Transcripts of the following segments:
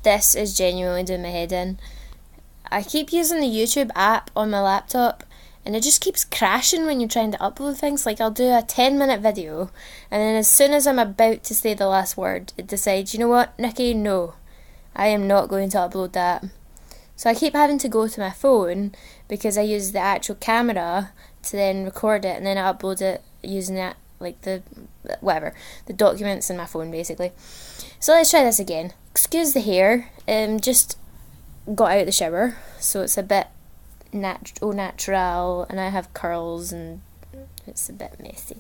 this is genuinely doing my head in. I keep using the YouTube app on my laptop, and it just keeps crashing when you're trying to upload things. Like, I'll do a 10-minute video, and then as soon as I'm about to say the last word, it decides, you know what, Nikki, no, I am not going to upload that. So I keep having to go to my phone, because I use the actual camera to then record it, and then I upload it using that, like the documents in my phone, basically. So let's try this again. Excuse the hair, just got out of the shower, so it's a bit natural, and I have curls, and it's a bit messy.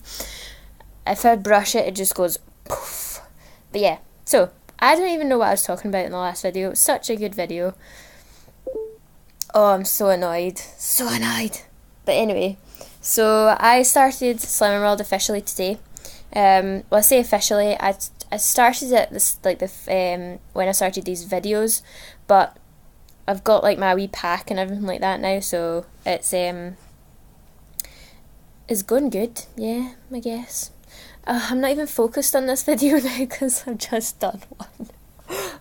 If I brush it, it just goes poof. But yeah, so I don't even know what I was talking about in the last video. It was such a good video. Oh, I'm so annoyed. But anyway, so I started Slimming World officially today. Well, I say officially. I started it when I started these videos, but I've got like my wee pack and everything like that now, so it's going good. Yeah, I guess. I'm not even focused on this video now because I've just done one.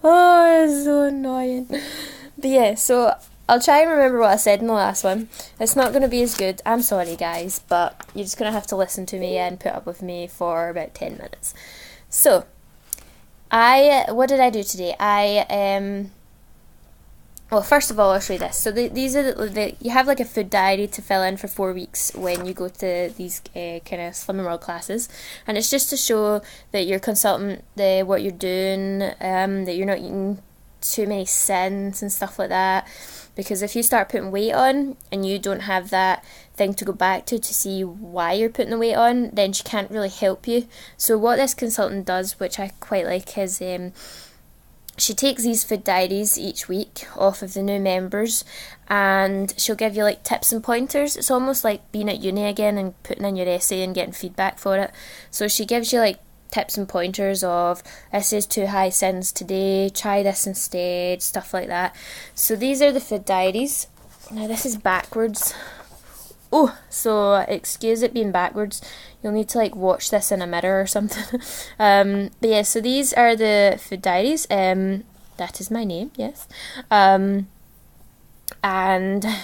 Oh, it's so annoying. But yeah, so I'll try and remember what I said in the last one. It's not going to be as good. I'm sorry, guys, but you're just going to have to listen to me and put up with me for about 10 minutes. So, what did I do today? Well, first of all, I'll show you this. So these are you have like a food diary to fill in for 4 weeks when you go to these kind of Slimming World classes, and it's just to show that you're consultant what you're doing, that you're not eating too many SYNS and stuff like that. Because if you start putting weight on and you don't have that thing to go back to see why you're putting the weight on, then she can't really help you. So what this consultant does, which I quite like, is she takes these food diaries each week off of the new members, and she'll give you like tips and pointers. It's almost like being at uni again and putting in your essay and getting feedback for it. So she gives you like tips and pointers of, this is too high SYNS today, try this instead, stuff like that. So these are the food diaries. Now this is backwards. Oh, so excuse it being backwards. You'll need to like watch this in a mirror or something. But yeah, so these are the food diaries. That is my name, yes. And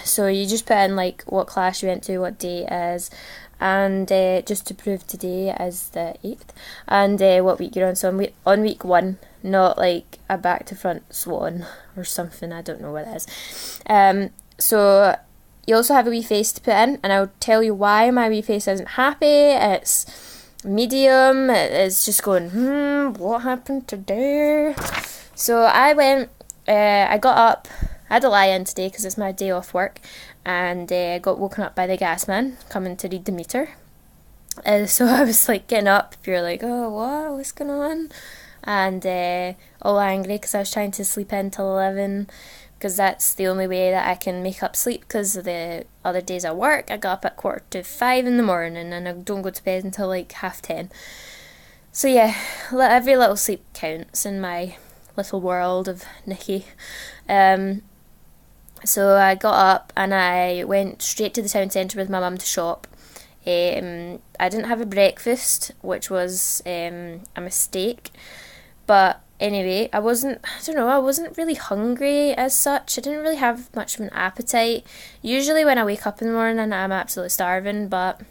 so you just put in like what class you went to, what day it is, and just to prove today is the 8th, and what week you're on. So I'm on week 1, not like a back to front swan or something, I don't know what it is. So you also have a wee face to put in, and I'll tell you why my wee face isn't happy. It's medium, it's just going, what happened today? So I got up, I had a lie-in today because it's my day off work, and I got woken up by the gas man coming to read the meter. So I was like getting up, you're like, oh, what's going on? And all angry because I was trying to sleep in till 11, because that's the only way that I can make up sleep, because the other days I work, I got up at 4:45 in the morning, and I don't go to bed until like 10:30. So yeah, every little sleep counts in my little world of Nikki. So I got up and I went straight to the town centre with my mum to shop. I didn't have a breakfast, which was a mistake, but anyway, I wasn't really hungry as such. I didn't really have much of an appetite. Usually when I wake up in the morning, I'm absolutely starving, but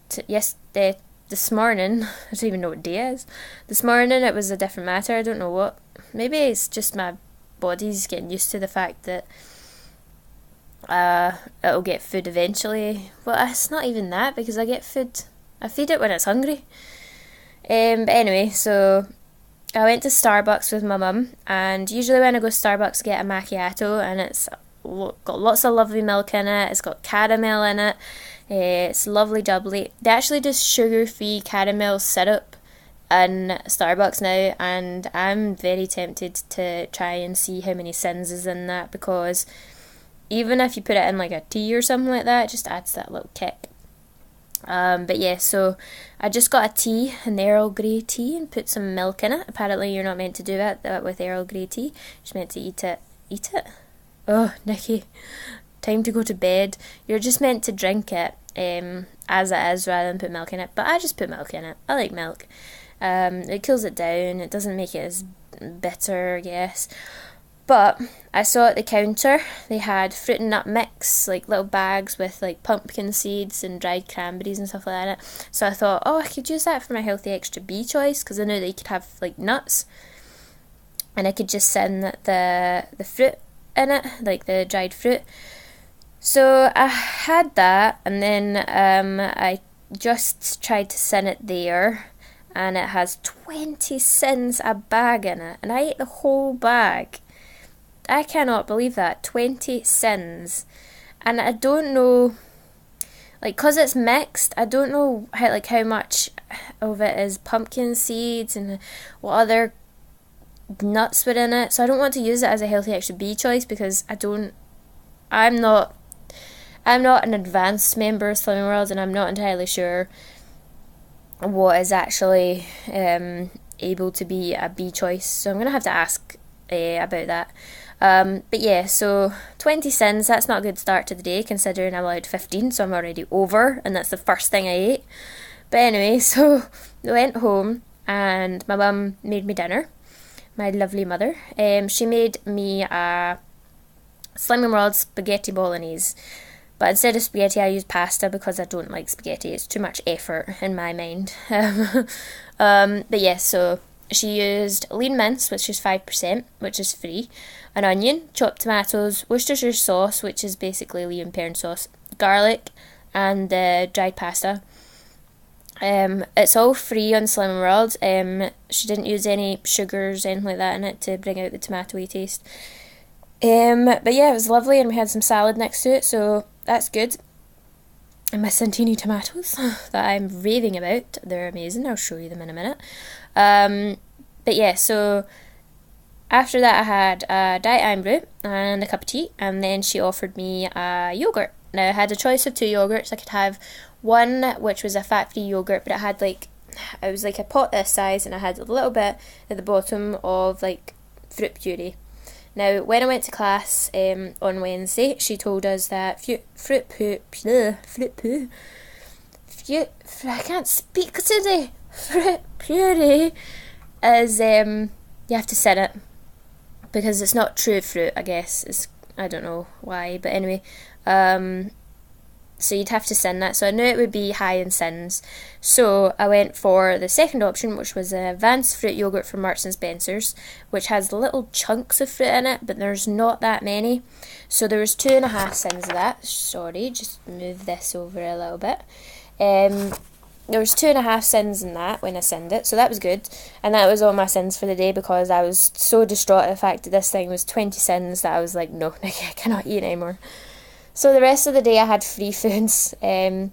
this morning, I don't even know what day it is. This morning it was a different matter. I don't know what. Maybe it's just my body's getting used to the fact that it'll get food eventually. Well, it's not even that, because I get food. I feed it when it's hungry. But anyway, so I went to Starbucks with my mum, and usually when I go to Starbucks I get a macchiato, and it's got lots of lovely milk in it, it's got caramel in it, it's lovely jubbly. They actually do sugar-free caramel syrup in Starbucks now, and I'm very tempted to try and see how many SYNS is in that, because even if you put it in like a tea or something like that, it just adds that little kick. But yeah, so I just got a tea, an Earl Grey tea, and put some milk in it. Apparently you're not meant to do that with Earl Grey tea. You're just meant to eat it. Eat it? Oh, Nikki, time to go to bed. You're just meant to drink it as it is, rather than put milk in it. But I just put milk in it. I like milk. It cools it down. It doesn't make it as bitter, I guess. But I saw at the counter they had fruit and nut mix, like little bags with like pumpkin seeds and dried cranberries and stuff like that in it. So I thought, oh, I could use that for my healthy extra B choice, because I know they could have like nuts, and I could just send the fruit in it, like the dried fruit. So I had that, and then I just tried to send it there, and it has 20 SYNS a bag in it, and I ate the whole bag. I cannot believe that. 20 SYNS. And I don't know, like, because it's mixed, I don't know how much of it is pumpkin seeds and what other nuts were in it. So I don't want to use it as a healthy extra B choice, because I'm not an advanced member of Slimming World, and I'm not entirely sure what is actually able to be a B choice. So I'm going to have to ask about that. But yeah, so 20 SYNS, that's not a good start to the day, considering I'm allowed 15, so I'm already over, and that's the first thing I ate. But anyway, so I went home, and my mum made me dinner, my lovely mother. She made me a Slimming World spaghetti bolognese, but instead of spaghetti I used pasta, because I don't like spaghetti. It's too much effort in my mind. But yeah, so she used lean mince, which is 5%, which is free, an onion, chopped tomatoes, Worcestershire sauce, which is basically Lea and Perrin sauce, garlic, and dried pasta. It's all free on Slimming World. She didn't use any sugars, anything like that in it to bring out the tomatoey taste. But yeah, it was lovely, and we had some salad next to it, so that's good. And my Santini tomatoes that I'm raving about, they're amazing. I'll show you them in a minute. But yeah, so after that I had a Diet Iron and a cup of tea, and then she offered me a yoghurt. Now I had a choice of 2 yogurts. I could have one which was a fat-free yoghurt, but it was like a pot this size, and I had a little bit at the bottom of like fruit puree. Now, when I went to class on Wednesday, she told us that fruit puree is, you have to sin it, because it's not true fruit, I guess. I don't know why, but anyway, so you'd have to sin that. So I knew it would be high in SYNS. So I went for the second option, which was an advanced fruit yoghurt from Marks and Spencer's, which has little chunks of fruit in it, but there's not that many. So there was 2.5 SYNS of that. Sorry, just move this over a little bit. There was 2.5 SYNS in that when I sinned it, so that was good. And that was all my SYNS for the day, because I was so distraught at the fact that this thing was 20 SYNS that I was like, no, Nikki, I cannot eat anymore. So the rest of the day I had free foods. I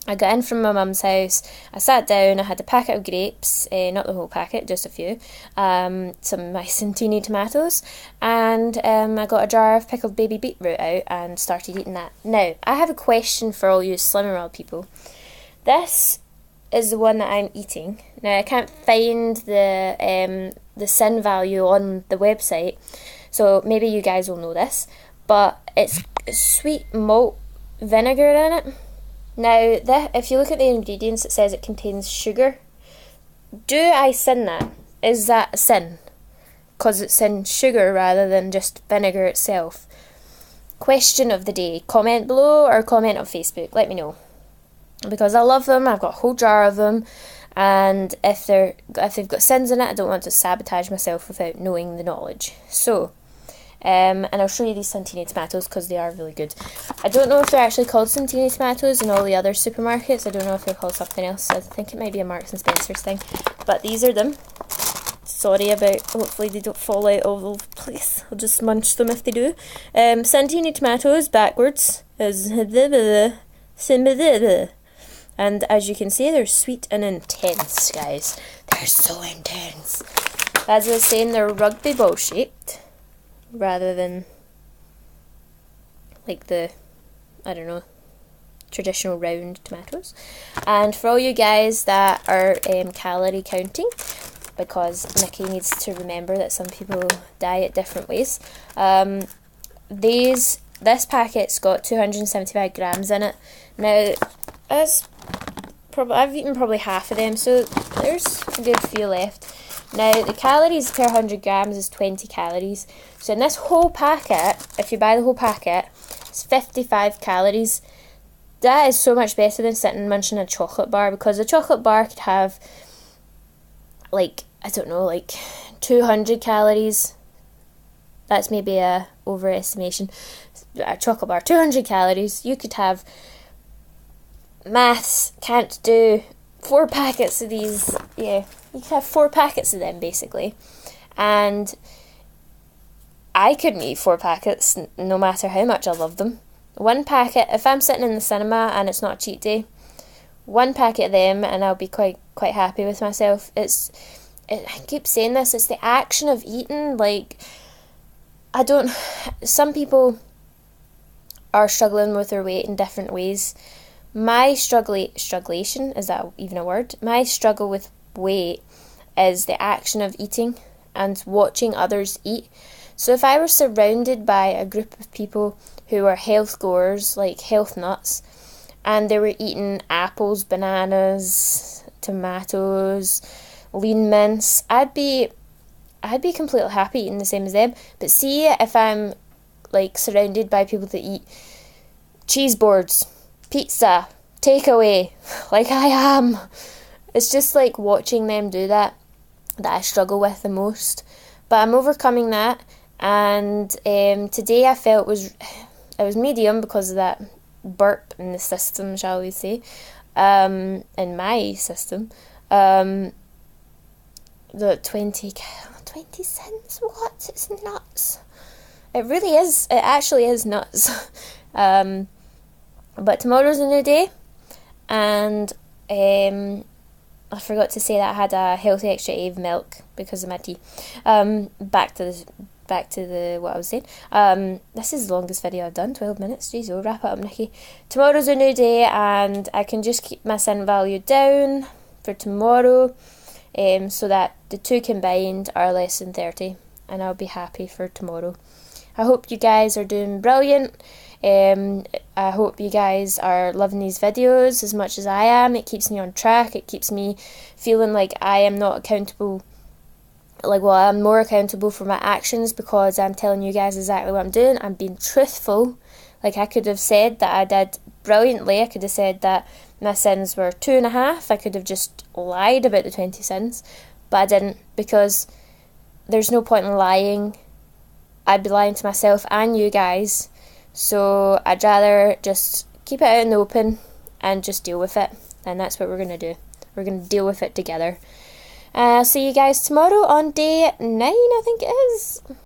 got in from my mum's house, I sat down, I had a packet of grapes, not the whole packet, just a few, some of my Santini tomatoes, and I got a jar of pickled baby beetroot out and started eating that. Now, I have a question for all you Slimming World people. This is the one that I'm eating. Now, I can't find the SYN value on the website, so maybe you guys will know this, but it's sweet malt vinegar in it. Now, if you look at the ingredients, it says it contains sugar. Do I sin that? Is that a sin? Because it's in sugar rather than just vinegar itself. Question of the day. Comment below or comment on Facebook. Let me know. Because I love them. I've got a whole jar of them. And if they've got SYNS in it, I don't want to sabotage myself without knowing the knowledge. So, and I'll show you these Santini tomatoes, because they are really good. I don't know if they're actually called Santini tomatoes in all the other supermarkets. I don't know if they're called something else. I think it might be a Marks and Spencer's thing. But these are them. Sorry about, hopefully they don't fall out all over the place. I'll just munch them if they do. Santini tomatoes backwards is and as you can see, they're sweet and intense, guys. They're so intense. As I was saying, they're rugby ball shaped, rather than like the, I don't know, traditional round tomatoes. And for all you guys that are calorie counting, because Nikki needs to remember that some people diet different ways, this packet's got 275 grams in it. Now, I've eaten probably half of them, so there's a good few left. Now, the calories per 100 grams is 20 calories. So in this whole packet, if you buy the whole packet, it's 55 calories. That is so much better than sitting munching a chocolate bar, because a chocolate bar could have, like, I don't know, like 200 calories. That's maybe a overestimation. A chocolate bar, 200 calories. You could have, maths, can't do, 4 packets of these. Yeah, you could have 4 packets of them, basically. And I couldn't eat 4 packets, no matter how much I love them. 1 packet, if I'm sitting in the cinema and it's not a cheat day, 1 packet of them and I'll be quite happy with myself. I keep saying this, it's the action of eating. Like, some people are struggling with their weight in different ways. My strugglation, is that even a word? My struggle with weight is the action of eating and watching others eat. So if I were surrounded by a group of people who are health goers, like health nuts, and they were eating apples, bananas, tomatoes, lean mince, I'd be completely happy eating the same as them. But see, if I'm like surrounded by people that eat cheese boards, pizza, takeaway, like I am, it's just like watching them do that I struggle with the most. But I'm overcoming that, and today I felt it was medium because of that burp in the system, shall we say, in my system. The 20 cents, what? It's nuts. It really is. It actually is nuts. But tomorrow's a new day, and I forgot to say that I had a healthy extra Ave milk because of my tea. Back to the what I was saying. This is the longest video I've done, 12 minutes. Jeez, we'll wrap it up, Nikki. Tomorrow's a new day, and I can just keep my SYN value down for tomorrow, so that the two combined are less than 30, and I'll be happy for tomorrow. I hope you guys are doing brilliant. I hope you guys are loving these videos as much as I am. It keeps me on track. It keeps me feeling like I am not accountable. I'm more accountable for my actions because I'm telling you guys exactly what I'm doing. I'm being truthful. Like, I could have said that I did brilliantly. I could have said that my SYNS were 2.5. I could have just lied about the 20 SYNS, but I didn't, because there's no point in lying. I'd be lying to myself and you guys. So I'd rather just keep it out in the open and just deal with it. And that's what we're going to do. We're going to deal with it together. See you guys tomorrow on day 9, I think it is.